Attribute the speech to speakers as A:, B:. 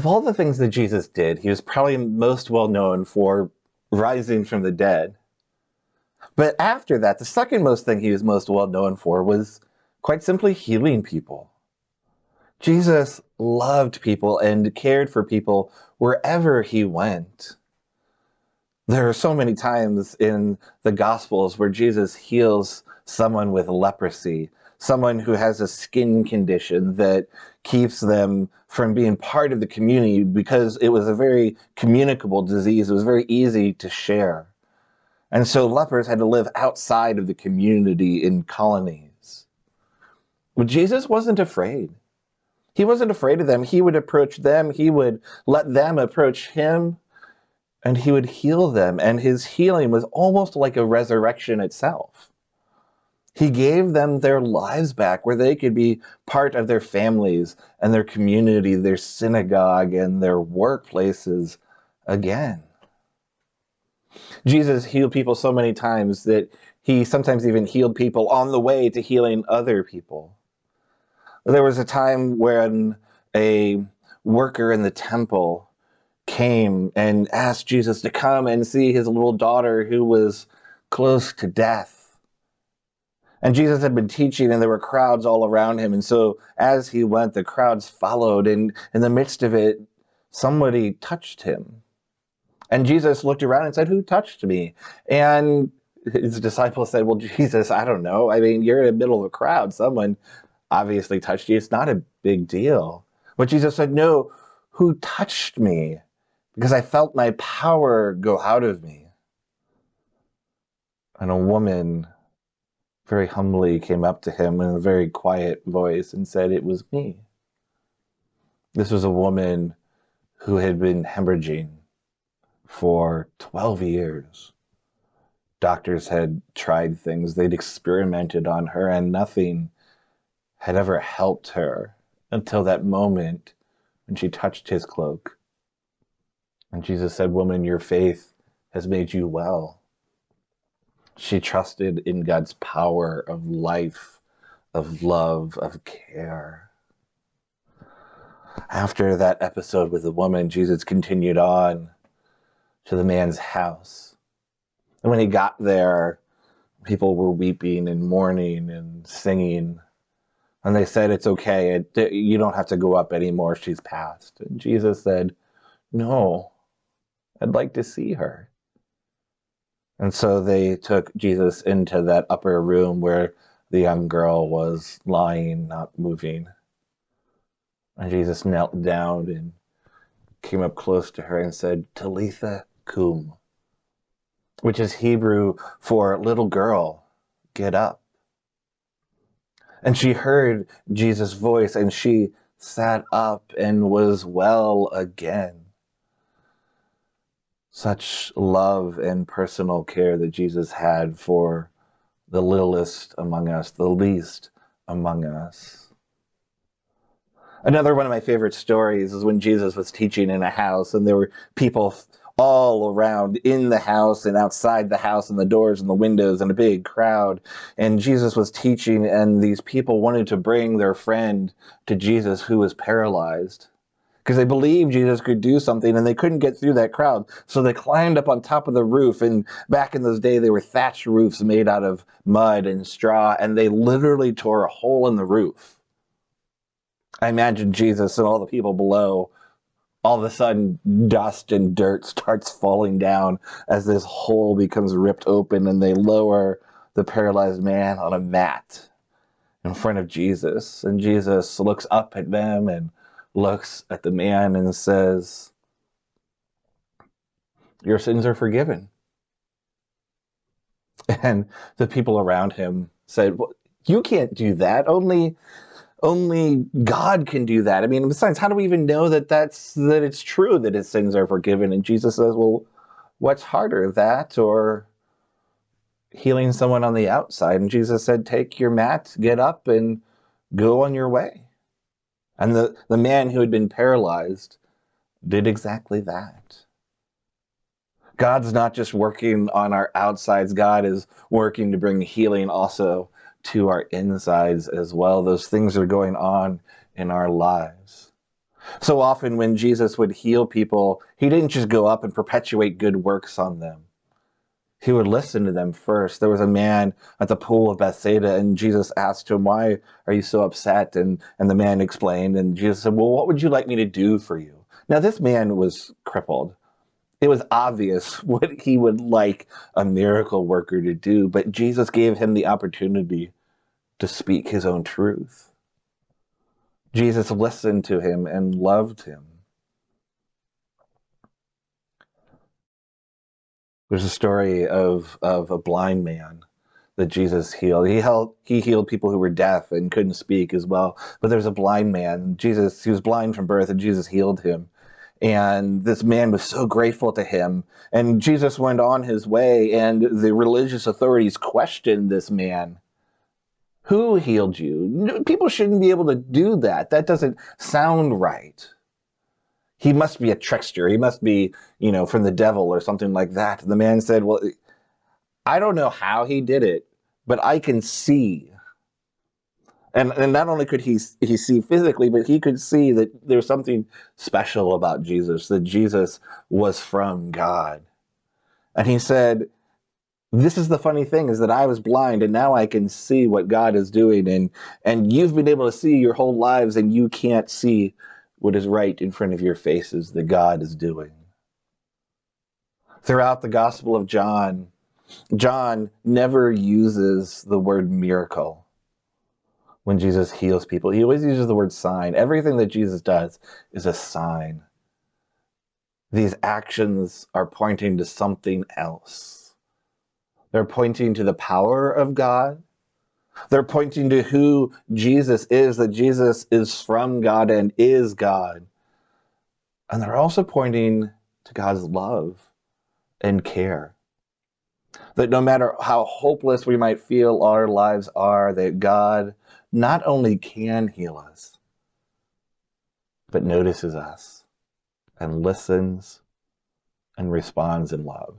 A: Of all the things that Jesus did, he was probably most well known for rising from the dead. But after that, the second most thing he was most well known for was quite simply healing people. Jesus loved people and cared for people wherever he went. There are so many times in the Gospels where Jesus heals someone with leprosy, someone who has a skin condition that keeps them from being part of the community because it was a very communicable disease. It was very easy to share. And so lepers had to live outside of the community in colonies. But Jesus wasn't afraid. He wasn't afraid of them. He would approach them. He would let them approach him, and he would heal them. And his healing was almost like a resurrection itself. He gave them their lives back where they could be part of their families and their community, their synagogue and their workplaces again. Jesus healed people so many times that he sometimes even healed people on the way to healing other people. There was a time when a worker in the temple came and asked Jesus to come and see his little daughter who was close to death. And Jesus had been teaching and there were crowds all around him. And so as he went, the crowds followed. And in the midst of it, somebody touched him. And Jesus looked around and said, "Who touched me?" And his disciples said, "Well, Jesus, I don't know. I mean, you're in the middle of a crowd. Someone obviously touched you. It's not a big deal." But Jesus said, "No, who touched me? Because I felt my power go out of me." And a woman very humbly came up to him in a very quiet voice and said, "It was me." This was a woman who had been hemorrhaging for 12 years. Doctors had tried things, they'd experimented on her, and nothing had ever helped her until that moment when she touched his cloak. And Jesus said, "Woman, your faith has made you well." She trusted in God's power of life, of love, of care. After that episode with the woman, Jesus continued on to the man's house. And when he got there, people were weeping and mourning and singing. And they said, "It's okay. You don't have to go up anymore. She's passed." And Jesus said, "No, I'd like to see her." And so they took Jesus into that upper room where the young girl was lying, not moving. And Jesus knelt down and came up close to her and said, "Talitha cum," which is Hebrew for "little girl, get up." And she heard Jesus' voice and she sat up and was well again. Such love and personal care that Jesus had for the littlest among us, the least among us. Another one of my favorite stories is when Jesus was teaching in a house and there were people all around in the house and outside the house and the doors and the windows and a big crowd. And Jesus was teaching and these people wanted to bring their friend to Jesus who was paralyzed, because they believed Jesus could do something and they couldn't get through that crowd. So they climbed up on top of the roof. And back in those days, they were thatched roofs made out of mud and straw. And they literally tore a hole in the roof. I imagine Jesus and all the people below, all of a sudden, dust and dirt starts falling down as this hole becomes ripped open and they lower the paralyzed man on a mat in front of Jesus. And Jesus looks up at them and looks at the man and says, "Your sins are forgiven." And the people around him said, "Well, you can't do that. Only God can do that. I mean, besides, how do we even know that it's true that his sins are forgiven?" And Jesus says, "Well, what's harder, that or healing someone on the outside?" And Jesus said, "Take your mat, get up, and go on your way." And the man who had been paralyzed did exactly that. God's not just working on our outsides. God is working to bring healing also to our insides as well. Those things are going on in our lives. So often when Jesus would heal people, he didn't just go up and perpetuate good works on them. He would listen to them first. There was a man at the pool of Bethsaida, and Jesus asked him, "Why are you so upset?" And the man explained, and Jesus said, "Well, what would you like me to do for you?" Now, this man was crippled. It was obvious what he would like a miracle worker to do, but Jesus gave him the opportunity to speak his own truth. Jesus listened to him and loved him. There's a story of a blind man that Jesus healed. He healed people who were deaf and couldn't speak as well. But there's a blind man. He was blind from birth, and Jesus healed him. And this man was so grateful to him. And Jesus went on his way, and the religious authorities questioned this man. Who healed you? People shouldn't be able to do that. That doesn't sound right. He must be a trickster. He must be, from the devil or something like that. The man said, "Well, I don't know how he did it, but I can see." And not only could he see physically, but he could see that there's something special about Jesus, that Jesus was from God. And he said, "This is the funny thing, is that I was blind and now I can see what God is doing. And you've been able to see your whole lives, and you can't see what is right in front of your faces that God is doing." Throughout the Gospel of John, John never uses the word miracle when Jesus heals people. He always uses the word sign. Everything that Jesus does is a sign. These actions are pointing to something else. They're pointing to the power of God. They're pointing to who Jesus is, that Jesus is from God and is God. And they're also pointing to God's love and care. That no matter how hopeless we might feel our lives are, that God not only can heal us, but notices us and listens and responds in love.